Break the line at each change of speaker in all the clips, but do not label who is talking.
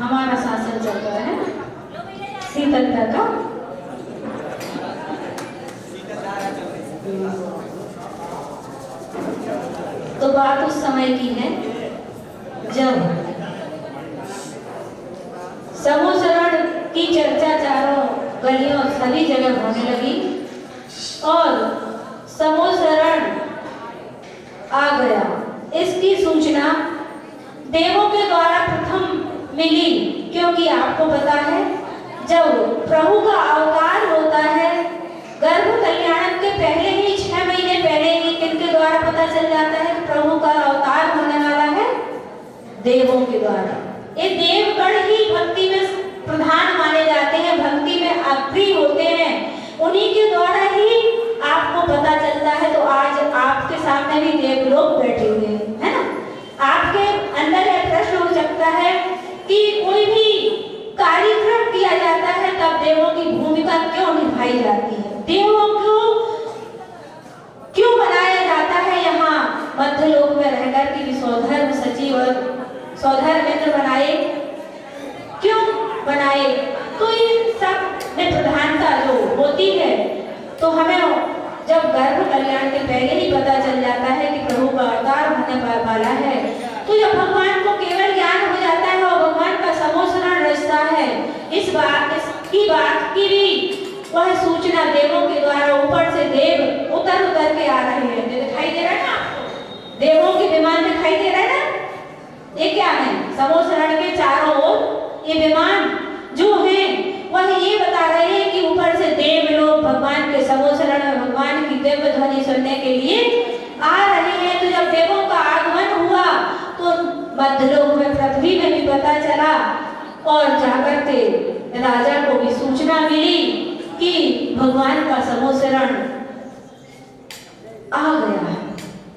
हमारा शासन चल रहा है शीतलता का। तो बात उस समय की है जब समूह शरण की चर्चा चारों गलियों सभी जगह होने लगी और समूह शरण आ गया। इसकी सूचना देवों के द्वारा प्रथम मिली, क्योंकि आपको पता है जब प्रभु का अवतार होता है गर्भ कल्याण के पहले ही 6 महीने पहले ही किनके द्वारा पता चल जाता है कि प्रभु का अवतार होने वाला है? देवों के द्वारा। ये देवगण ही भक्ति में प्रधान माने जाते हैं, भक्ति में अग्रणी होते हैं, उन्हीं के द्वारा ही आपको पता चलता है। तो आज आपके सामने भी देवलोग बैठे हुए हैं, है ना? आपके अंदर यह प्रश्न हो सकता है कि कोई भी कार्यक्रम किया जाता है तब देवों की भूमिका क्यों निभाई जाती है? देवों को क्यों बनाया जाता है? यहाँ मध्य लोक में रहकर की स्वधर्म सचिव और स्वधर्म मित्र बनाए, क्यों बनाए? तो इन सब में प्रधानता जो होती है, तो हमें जब गर्भ कल्याण के पहले ही पता चल जाता है कि प्रभु का अवतार होने वाला है, तो जब भगवान को केवल ज्ञान हो जाता है और भगवान का समूह शरण रचता है, इसकी बात की भी वह सूचना देवों के द्वारा ऊपर से देव उतर के आ रहे हैं। दिखाई दे रहा है ना आपको? देवों के विमान दिखाई दे रहा है ना? ये क्या है? समूह शरण के चारों ओर ये विमान जो है वह ये बता रहे हैं कि ऊपर से देव लोग भगवान के समूह शरण में भगवान की दिव्य ध्वनि सुनने के लिए आ रहे हैं। तो जब देवों का आगमन हुआ तो मध्यलोक में पृथ्वी में भी पता चला और जाकर के राजा को भी सूचना मिली कि भगवान का समूह शरण आ गया है।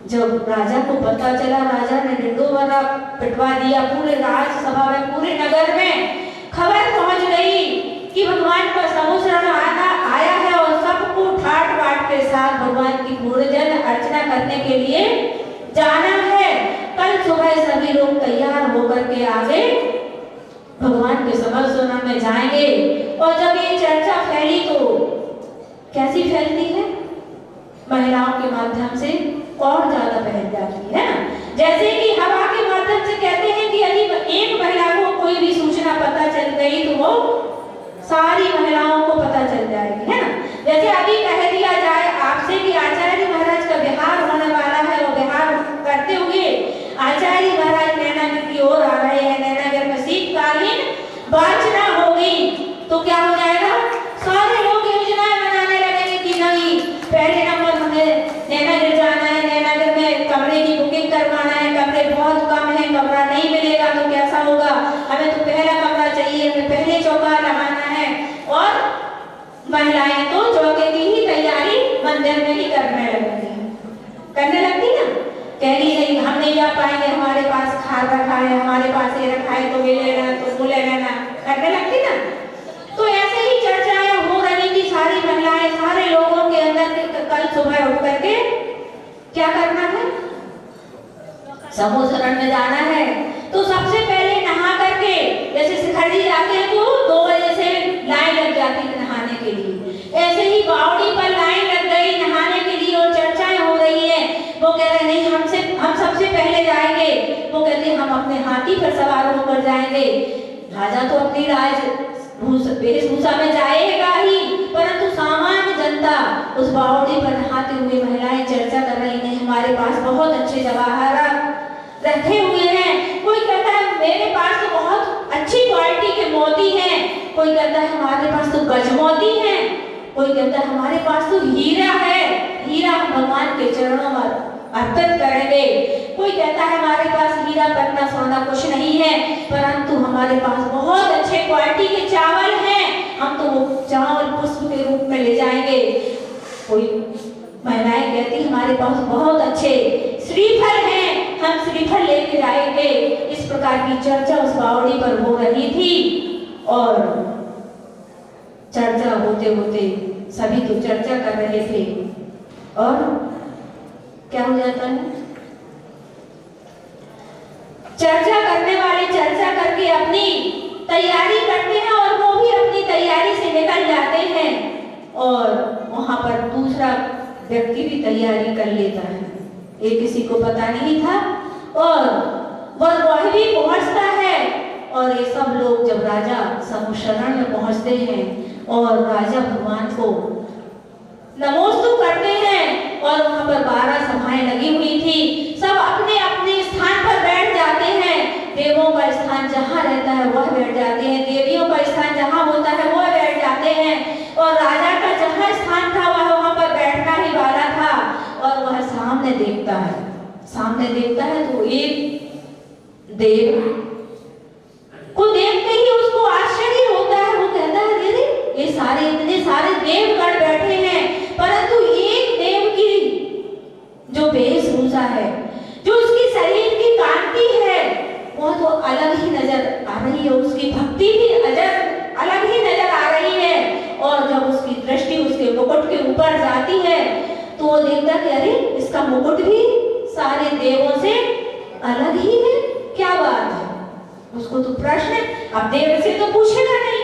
जब राजा को पता चला, राजा ने डिंडोरा पिटवा दिया। पूरे राजसभा में, पूरे नगर में खबर पहुंच गई कि भगवान का समूह शरण आया है और सबको ठाट बाट के साथ भगवान की पूजन अर्चना करने के लिए जाना है। कल सुबह सभी लोग तैयार होकर के आगे भगवान के समूह शरण में जाएंगे। और जब ये चर्चा फैली तो कैसी फैलती है? महिलाओं के माध्यम से और ज्यादा फैल जाती है ना। जैसे कि हवा के माध्यम से कहते हैं कि यदि एक महिला को कोई भी सूचना पता चल गई तो वो सारी महिलाओं को पता चल जाएगी, है ना। जैसे अभी कह दिया जाए आपसे कि आचार्य महाराज का विहार होने वाला है और विहार करते हुए आचार्य महाराज नैनागर की ओर आ रहे हैं, नैनागर में शीतकालीन वाचना होगी, तो क्या हो जाएगा? सारे लोग योजनाएं बनाने लगेंगे कि नहीं पहले नंबर हमें नैनागर जाना है, नैनागर में कमरे की बुकिंग करवाना है, कमरे बहुत कम है, कमरा नहीं मिलेगा तो कैसा होगा, हमें तो पहला कमरा चाहिए, हमें पहले चौका लगाना है। और महिलाएं तो चौके की ही तैयारी मंदिर में ही करने लगती ना, कह रही नहीं हम नहीं जा पाएंगे, हमारे पास खाद रखा है, हमारे पास ये रखा है, तो ये लेना तो वो लेना, करने लगती ना। तो ऐसे ही चर्चाएं हो रही थी, सारी महिलाएं, सारे लोगों के अंदर कल सुबह उठ करके क्या करना है? समूह शरण में जाना है। तो सबसे पहले नहा करके, जैसे शिखर जी जाते हैं तो 2 बजे से लाइन लग जाती है नहाने के लिए, ऐसे ही बावड़ी पर लाइन लग गई नहाने के लिए और चर्चाएं हो रही है। वो कह रहे नहीं हम सबसे पहले जाएंगे, वो कहते हम अपने हाथी पर सवार होकर जाएंगे। राजा तो अपनी वेशभूषा में जाएगा ही, परंतु सामान्य जनता उस बावड़ी पर नहाते हुए महिलाएं चर्चा कर रही हैं, हमारे पास बहुत अच्छे जवाहरात रखे हुए हैं। कोई कहता है मेरे पास तो बहुत अच्छी क्वालिटी के मोती हैं, कोई कहता है हमारे पास तो गजमोती हैं, कोई कहता है हमारे पास तो हीरा है, हीरा हम भगवान के चरणों में अर्पित करेंगे। कोई कहता है हमारे पास हीरा पन्ना सोना कुछ नहीं है, परंतु हमारे पास बहुत अच्छे क्वालिटी के चावल हैं, हम तो वो चावल पुष्प के रूप में ले जाएंगे। कोई महिलाएं कहती हमारे पास बहुत अच्छे श्रीफल हैं, हम श्रीफल लेके जाएंगे। इस प्रकार की चर्चा उस बावड़ी पर हो रही थी और चर्चा होते होते सभी तो चर्चा कर रहे थे और क्या हो जाता है? चर्चा करने वाले चर्चा करके अपनी और वहां पर दूसरा व्यक्ति भी तैयारी कर लेता है, ये किसी को पता नहीं था। और वह भी पहुंचता है और ये सब लोग जब राजा समुशरण में पहुंचते हैं और राजा भगवान को नमोस्तु करते हैं और वहां पर 12 सभाएं लगी हुई थी, सब अपने अपने स्थान पर बैठ जाते हैं। देवों का स्थान जहां रहता है वह बैठ जाते हैं, देवियों का स्थान जहां होता है वह बैठ जाते हैं और राजा का जहां स्थान था वह वहां पर बैठना ही वाला था। और वह सामने देखता है तो एक देव को देखते ही उसको आश्चर्य होता है। वो कहता है दीदी ये इतने सारे देवगण बैठे हैं, परंतु एक देव की जो वेशभूषा है, जो उसकी शरीर की कांति है, वह तो अलग ही नजर आ रही है, उसकी भक्ति भी अलग ही नजर आ रही है। और जब उसकी दृष्टि उसके मुकुट के ऊपर जाती है तो वो देखता कि अरे इसका मुकुट भी सारे देवों से अलग ही है, क्या बात है। उसको तो प्रश्न, अब देव से तो पूछेगा नहीं,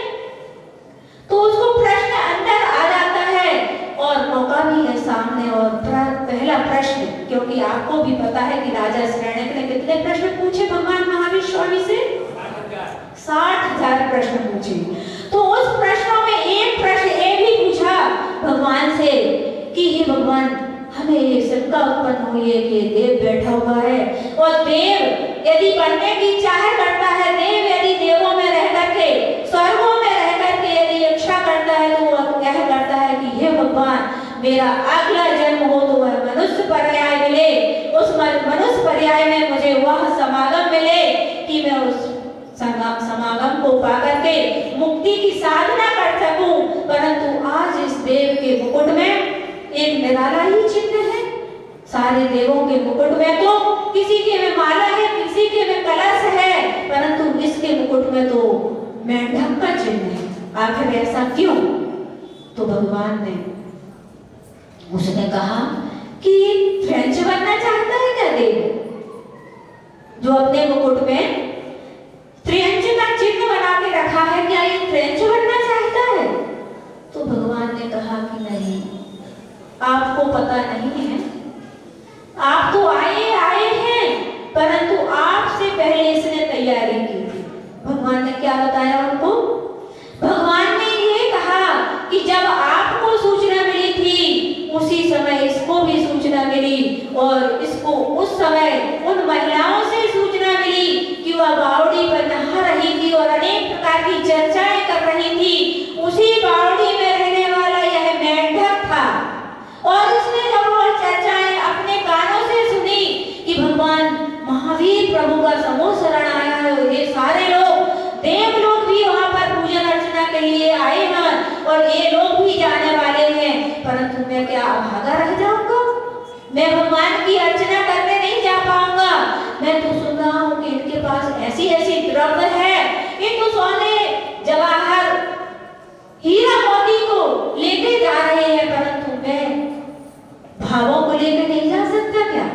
तो उसको प्रश्न अंदर आ जाता है और मौका भी है सामने। और पहला प्रश्न, क्योंकि आपको भी पता है कि राजा श्रेणक ने कितने प्रश्न पूछे भगवान महावीर स्वामी से, 60,000 प्रश्न पूछे। तो उस प्रश्नों में एक प्रश्न ये भी पूछा भगवान से कि हे भगवान, हमें ये शंका उत्पन्न हुई है कि देव बैठा हुआ है और देव यदि बनने की चाह करता है, देव यदि देवों में रह करके, स्वर्गों में रह करके यदि इच्छा करता है तो वह क्या करता है कि हे भगवान, मेरा अगला जन्म हो तो वह मनुष्य पर्याय मिले, उस मनुष्य पर्याय में मुझे वह समागम मिले कि मैं उस समागम को पा करके मुक्ति की साधना कर सकूं। परंतु आज इस देव के मुकुट में एक निराला ही चिन्ह है। सारे देवों के मुकुट में तो किसी के में माला है, किसी के में कलश है, परंतु इसके मुकुट में तो मेंढक का चिन्ह है। आखिर ऐसा क्यों? तो भगवान ने उसने कहा कि फ्रेंच बनना चाहता है क्या देव, जो अपने मुकुट में फ्रेंच का चिन्ह बना के रखा है, क्या ये फ्रेंच बनना चाहता है? तो भगवान ने कहा कि नहीं, आपको पता नहीं है, आप तो आए हैं, परंतु आपसे पहले इसने तैयारी की थी। भगवान ने क्या बताया उनको? भगवान ने ये कहा कि जब आपको सूचना मिली थी उसी समय इसको भी सूचना मिली, और इसको उस समय उन महिलाओं से सूचना मिली कि वह बावड़ी पर नहा रही थी और अनेक प्रकार की चर्चाएं कर रही थी। उसी बावड़ी में रहने वाला यह मेंढक था और उसने जब वह चर्चाएं अपने कानों से सुनी कि भगवान महावीर प्रभु का समूह शरण आया है, ये सारे लोग, देव लोग भी वहां पर पूजन अर्चना के लिए आए हैं और ये लोग भी जाने वाले हैं, परंतु मैं क्या अभागा रह जाऊंगा? मैं भगवान की अर्चना करने नहीं जा पाऊंगा। मैं तो सुन रहा हूँ कि इनके पास ऐसी ऐसी द्रव्य है, ये तो सोने जवाहर हीरा मोती को लेके जा रहे हैं, परंतु मैं भावों को लेकर नहीं जा सकता क्या?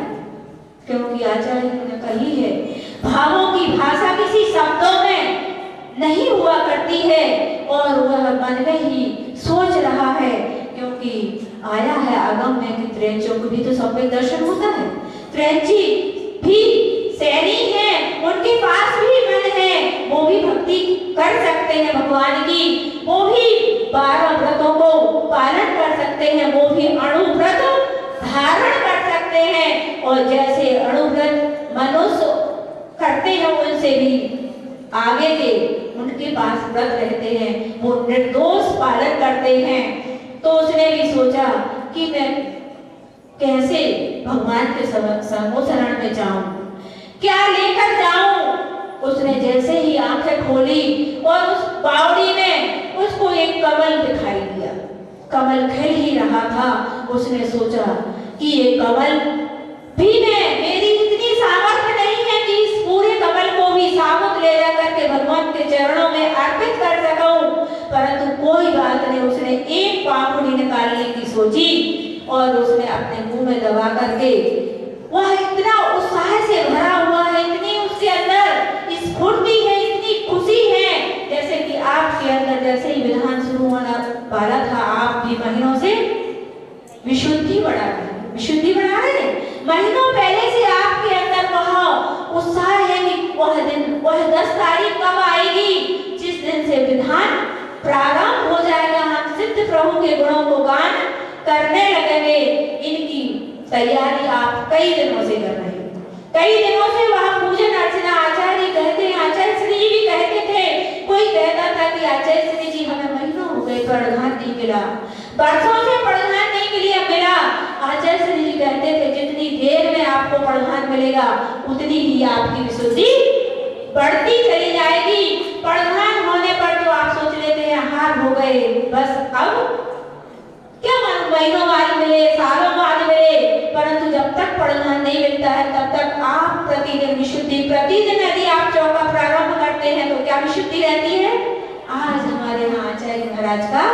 क्योंकि आचार्य ने कही है, भावों की भाषा किसी शब्दों में नहीं हुआ करती है और वह मन में ही सोच रहा है, क्योंकि आया है आगम में कि त्रेंचों को भी तो सम्यक दर्शन होता है। त्रेंची भी सैनी है, उनके पास भी मन है, वो भी भक्ति कर सकते हैं भगवान की, वो भी 12 व्रतों को पालन कर सकते हैं, वो भी अणुव्रत धारण कर सकते हैं। और जैसे अणुव्रत मनुष्य करते हैं उनसे भी आगे के उनके पास व्रत रहते हैं, वो निर्दोष पालन करते हैं। तो उसने भी सोचा कि मैं कैसे भगवान के समूह शरण में जाऊं, क्या लेकर जाऊं। उसने जैसे ही आंखें खोली और उस बावड़ी में उसको एक कमल दिखाई दिया, कमल खिल ही रहा था। उसने सोचा कि ये कमल भी मेरी इतनी सामर्थ्य नहीं है कि इस पूरे कमल को भी साबुत ले जाकर के भगवान के चरणों में अर्पित कर सकूं, परंतु कोई बात नहीं। उसने एक पाखुड़ी निकालने की सोची और उसने अपने मुंह में दबा करके, वह इतना उत्साह से भरा हुआ है, इतनी उसके अंदर स्फूर्ति है, इतनी खुशी है, जैसे कि आपके अंदर जैसे ही विधान शुरू होना वाला था, आप भी विशुद्धि बढ़ा रहे हैं, विशुद्धि बढ़ा रहे हैं। महीनों पहले से आपके अंदर वह उत्साह है कि वह 10 तारीख कब आएगी जिस दिन से विधान प्रारंभ हो जाएगा, हम सिद्ध प्रभु के गुणों को गान करने लगेंगे। इनकी तैयारी आप कई दिनों से कर रहे हैं, कई दिनों से वह पूजन अर्चना आचार्य कहते हैं, आचार्य श्री जी भी कहते थे। कोई कहता था कि आचार्य श्री जी हमें महीनों हो गए परिधान नहीं मिला, बरसों से परिधान नहीं मिला। आचार्य श्री जी कहते थे जितनी देर में आपको परिधान मिलेगा उतनी ही आपकी विशुद्धि बढ़ती चली जाएगी। परिधान होने पर तो आप सोच लेते हैं हार हो गए, बस अब क्या महीनों बाद मिले, सालों बाद मिले, परंतु जब तक परिधान नहीं मिलता है तब तक आप प्रतिदिन विशुद्धि, प्रतिदिन यदि आप चौका प्रारंभ करते हैं तो क्या विशुद्धि रहती है। आज हमारे यहाँ आचार्य महाराज का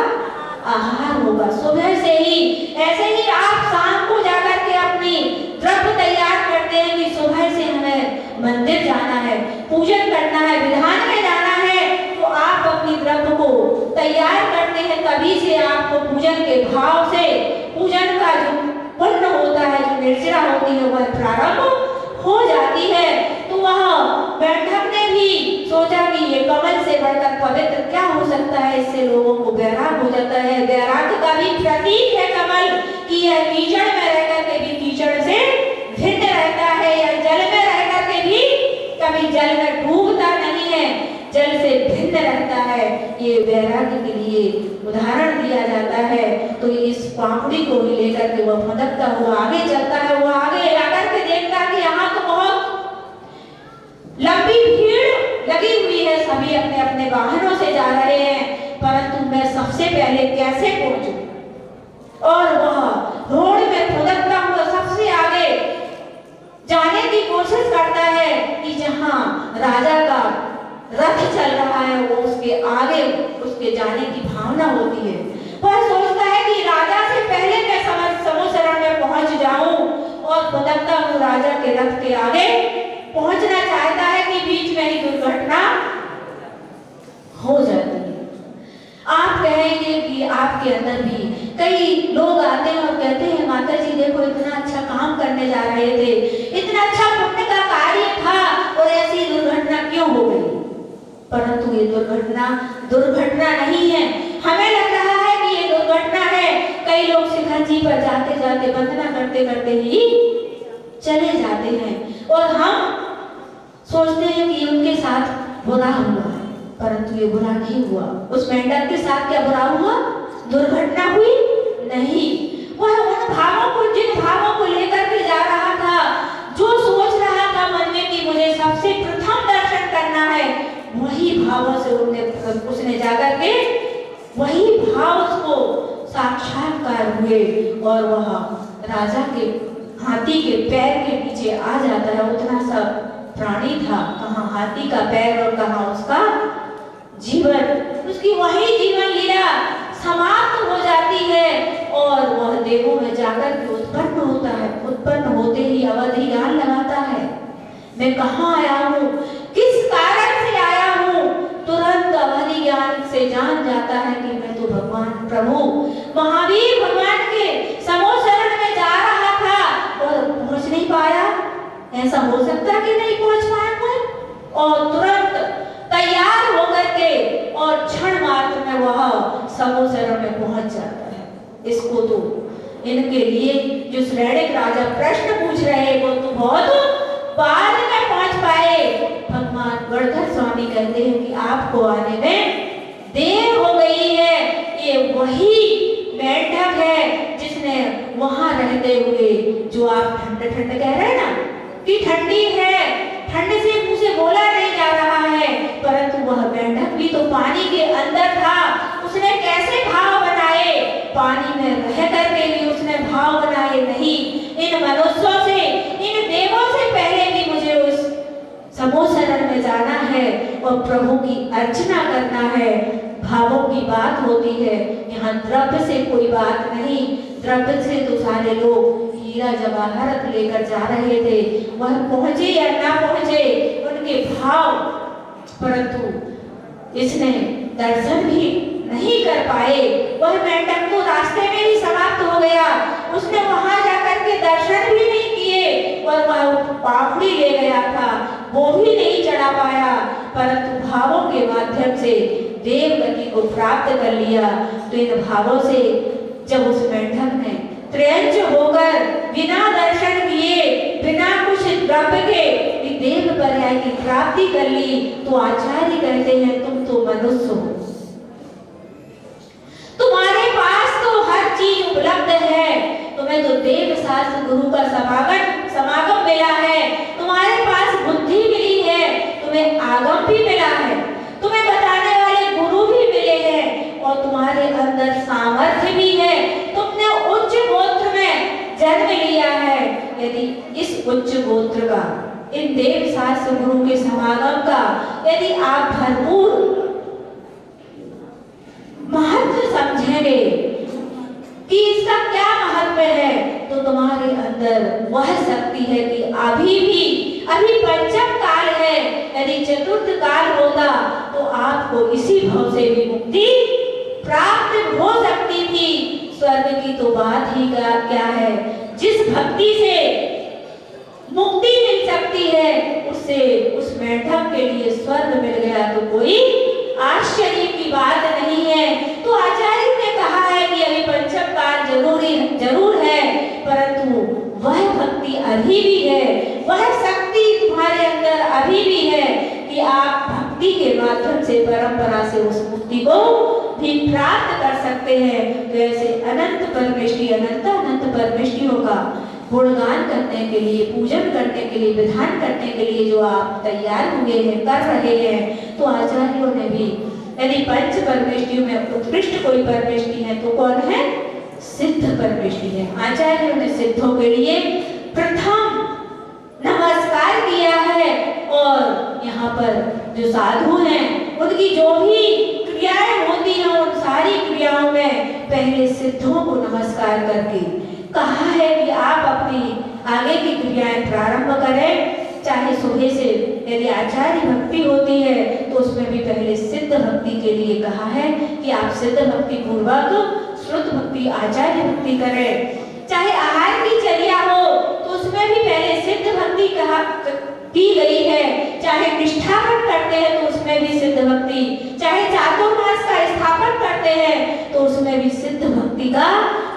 आहार होगा सुबह से ही। ऐसे ही आप शाम को जाकर के अपनी द्रव्य तैयार करते हैं कि सुबह से हमें मंदिर जाना है, पूजन करना है, विधान में जाना है, तो आप अपनी द्रव्य को तैयार करते हैं। तभी से आपको पूजन के भाव से पूजन का जो पुण्य होता है, जो निर्जरा होती है, वह प्रारंभ हो जाती है। तो वह बैठक ने भी सोचा कि ये कमल से बढ़कर पवित्र क्या हो सकता है, इससे लोगों को वैराग हो जाता है। वैराग का भी प्रतीक है कमल कि यह कीचड़ में रहकर के भी कीचड़ से भिन्न रहता है, या जल में रहकर के भी कभी जल में डूबता नहीं है, जल से भिन्न रहता है। ये वैराग्य के लिए उदाहरण दिया जाता है। तो इस पापड़ी को ही लेकर के वह फदकता हुआ आगे चलता है। वह आगे जाकर के देखता है कि यहाँ तो बहुत लंबी भीड़ लगी हुई है, सभी अपने अपने वाहनों से जा रहे हैं, परंतु मैं सबसे पहले कैसे पहुंचूं। और वह रोड में फुदकता हुआ सबसे आगे जाने की कोशिश करता है कि जहां राजा का रथ चल रहा है वो उसके आगे उसके जाने की भावना होती है। वह सोचता है कि राजा से पहले मैं समूसरण में पहुंच जाऊं, और फुदकता हुआ राजा के रथ के आगे पहुंचना चाहता है कि बीच में ही दुर्घटना हो जाती है। आप कहेंगे कि आपके अंदर भी कई लोग आते हैं और कहते हैं माता जी देखो इतना अच्छा काम करने जा रहे थे, इतना अच्छा पुण्य का कार्य था और ऐसी दुर्घटना क्यों हो गई। परंतु ये दुर्घटना नहीं है। हमें लग रहा है कि ये दुर्घटना है। कई लोग शिखर जी पर जाते जाते वंदना करते करते ही चले जाते हैं और हम सोचते हैं कि उनके साथ बुरा हुआ है, परंतु ये बुरा नहीं हुआ। उस मेंढक के साथ क्या बुरा हुआ, दुर्घटना हुई नहीं। वह उन भावों को, जिन भावों को लेकर के जा रहा था, जो सोच रहा था मन में कि मुझे सबसे प्रथम दर्शन करना है, वही भावों से उसने जाकर के वही भाव उसको साक्षात्कार हुए और वह राजा के हाथी के पैर के पीछे आ जाता है। उतना सा प्राणी था, कहाँ हाथी का पैर और कहाँ उसका जीवन। उसकी वही जीवन लीला समाप्त हो जाती है और वह देवों में जाकर के उत्पन्न होता है। उत्पन्न होते ही अवधि ज्ञान लगाता है, मैं कहाँ आया हूँ, किस कारण से आया हूँ। तुरंत अवधि ज्ञान से जान जाता है कि मैं तो भगवान प्रभु महावीर भगवान के समूसरण में जा रहा था और पहुंच नहीं पाया। ऐसा हो सकता कि नहीं पहुंच पाया कोई, और तुरंत तैयार होकर के और क्षण मात्र में वह समूसरण में पहुंच जाता है। इसको तो इनके लिए जो श्रेणिक राजा प्रश्न पूछ रहे वो तो बहुत बाद में पहुंच पाए। भगवान गणधर स्वामी कहते हैं कि आपको आने में देर हो गई है। ये वही मेंढक है जिसने वहां रहते हुए, जो आप ठंड ठंड कह रहे हैं ना कि ठंडी है, ठंड से मुंह से बोला नहीं जा रहा है, परंतु वह मेंढक भी तो पानी के अंदर था। उसने कैसे भाव बनाए, पानी में रह करके भी उसने भाव बनाए नहीं। इन मनुष्यों से, इन देवों से पहले भी मुझे उस समूसरण में जाना है और प्रभु की अर्चना करना है। भावों की बात होती है, यहाँ द्रव्य से कोई बात नहीं। द्रव्य से तो सारे लोग हीरा जवाहरत लेकर जा रहे थे, वह पहुंचे या ना पहुंचे उनके भाव, परंतु इसने दर्शन भी नहीं कर पाए। वह मेंढक तो रास्ते में ही समाप्त हो गया। उसने वहां जाकर के दर्शन भी नहीं किए और वह पापड़ी ले गया था वो भी नहीं चढ़ा पाया, परंतु भावों के माध्यम से देव गति को प्राप्त कर लिया। तो इन भावों से जब उस मेंढक ने त्रयंच होकर बिना दर्शन किए बिना कुछ द्रव्य के देव पर्याय की प्राप्ति कर ली, तो आचार्य कहते हैं तुम तो मनुष्य हो, तुम्हारे पास तो हर चीज उपलब्ध है, तुम्हें तो देव शास्त्र गुरु का समागम मिला है, तुम्हारे पास बुद्धि मिली है, तुम्हें आगम भी मिला है, तुम्हें बताने वाले गुरु भी मिले हैं और तुम्हारे अंदर सामर्थ्य भी है, तुमने उच्च गोत्र में जन्म लिया है। यदि इस उच्च गोत्र का इन देव शास्त्र गुरु के समागम का यदि आप भरपूर महत्व समझेंगे कि इसका क्या महत्व है, तो तुम्हारे अंदर वह शक्ति है कि अभी पंचम काल है, यदि चतुर्थ काल होता तो आपको इसी भाव से भी मुक्ति प्राप्त हो सकती थी। स्वर्ग की तो बात ही क्या है, जिस भक्ति से मुक्ति मिल सकती है उससे उस मेंढक के लिए स्वर्ग मिल गया तो कोई आश्चर्य की बात नहीं है। तो आचार्य ने कहा है कि अभी पंचम काल जरूर है, परंतु वह भक्ति अभी भी है, वह शक्ति तुम्हारे अंदर अभी भी है कि आप भक्ति के माध्यम से परंपरा से उस मुक्ति को भी प्राप्त कर सकते हैं। तो ऐसे अनंत परमेष्टियों का गुणगान करने के लिए, पूजन करने के लिए, विधान करने के लिए जो आप तैयार हुए हैं, कर रहे हैं, तो आचार्यों ने भी यदि पंच परमेष्टियों में उत्कृष्ट कोई परमेष्टि है तो कौन है? सिद्ध परमेष्टि है। आचार्यों ने सिद्धों के लिए प्रथम नमस्कार किया है और यहाँ पर जो साधु हैं उनकी जो भी क्रियाएं होती हैं उन सारी क्रियाओं में पहले सिद्धों को नमस्कार करके कहा है कि आप अपनी आगे की क्रियाएं प्रारंभ करें। चाहे सुबह से यदि आचार्य भक्ति होती है तो उसमें भी पहले सिद्ध भक्ति के लिए कहा है कि आप सिद्ध भक्ति पूर्वक श्रुत भक्ति आचार्य भक्ति करें। चाहे आहार की चर्या हो तो उसमें भी पहले सिद्ध भक्ति की गई है। चाहे निष्ठापन करते हैं तो उसमें भी सिद्ध भक्ति, चाहे चातुर्मास का स्थापन करते हैं तो उसमें भी सिद्ध भक्ति का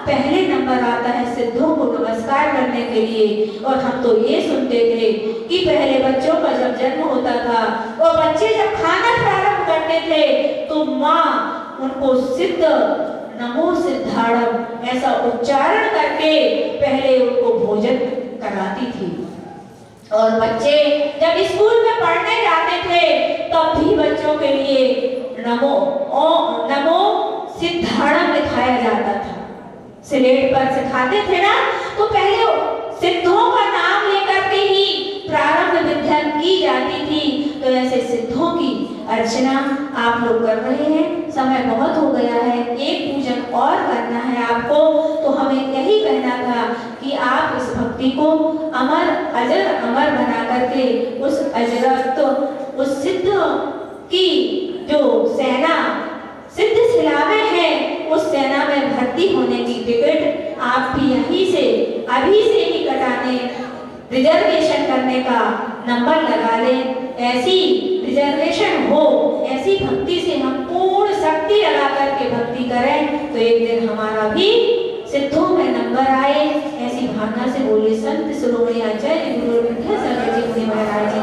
पहले नंबर आता है सिद्धों को नमस्कार करने के लिए। और हम तो ये सुनते थे कि पहले बच्चों का जब जन्म होता था और बच्चे जब खाना प्रारंभ करते थे तो माँ उनको सिद्ध नमो सिद्धाणम ऐसा उच्चारण करके पहले उनको भोजन कराती थी। और बच्चे जब स्कूल में पढ़ने जाते थे तब भी बच्चों के लिए नमो सिद्धाणम लिखाया जाता था। स्लेट पर सिखाते थे ना, तो पहले सिद्धों का नाम लेकर के ही प्रारंभ विद्या की जाती थी। तो ऐसे सिद्धों की अर्चना आप लोग कर रहे हैं। समय बहुत हो गया है, एक पूजन और करना है आपको, तो हमें यही कहना था कि आप इस भक्ति को अजर अमर बना करके उस अजरत्व, उस सिद्ध की जो सेना सिद्ध शिला में है उस सेना में भर्ती होने की टिकट आप भी यहीं से अभी से ही कटाने, रिजर्वेशन करने का नंबर लगा लें। ऐसी रिजर्वेशन हो, ऐसी भक्ति से हम पूर्ण शक्ति लगा करके भक्ति करें तो एक दिन हमारा भी सिद्धों में नंबर आए। ऐसी भावना से बोले संत शिरोमणि आचार्य गुरु विद्यासागर जी महाराज